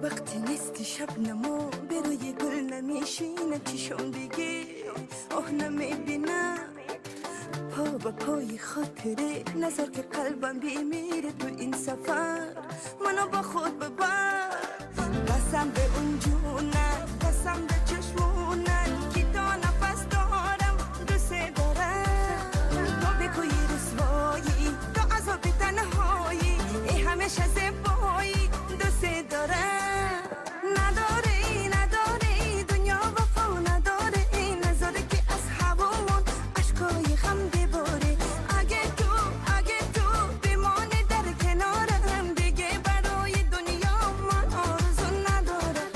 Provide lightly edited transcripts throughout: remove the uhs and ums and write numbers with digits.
وقتی نیستی شبنمو به روی گل نمیشینم چشم دیگه آه نمیبینم پا با پای خاطره نظر که قلبم بیمیره تو این سفر منو با خود ببر قسم به اون جونن قسم به چشمونن که تا نفس دارم دوست دارم تو بگوی رسوایی تو عذاب تنهایی ای همیشه زیبایی دوست دارم نداره دنیا وفا نداره نذاره که از هوامون عشقای غم بباره اگه تو بمانه در کنارم دیگه برای دنیا من آرزو ندارم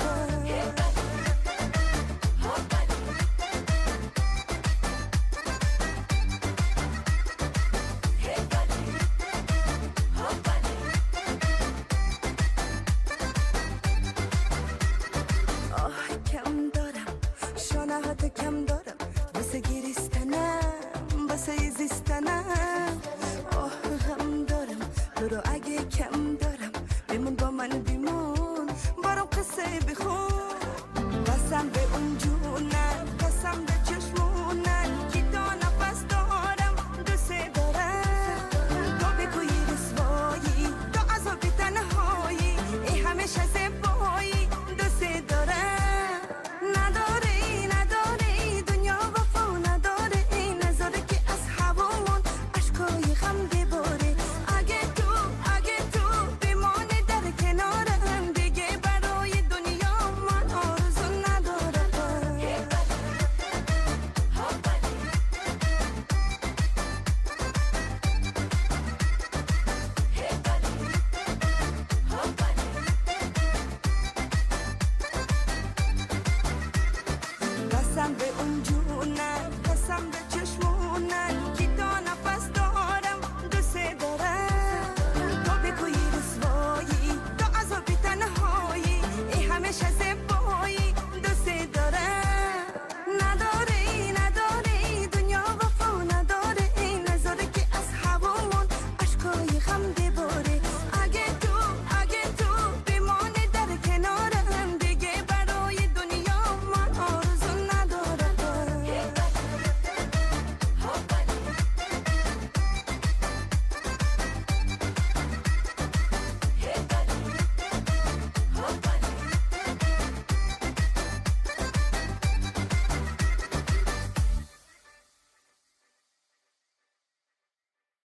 آه کم دارم شانهات کم دارم واسه گریستنم واسه زیستنم آه غم دارم تو رو اگه کم دارم بمون با من بیمون برام قصه بخون قسم به اون جونن قسم به چشمونن که تا نفس دارم دوست دارم تو بگوی رسوایی تو عذاب تنهایی ای همیشه زیبایی دوست دارم نداره دنیا وفا نداره نذاره که از هوامون عشقای غم بباره اگه تو بمانه در کنارم دیگه برای دنیا من آرزو ندارم قسم به اون جونن قسم به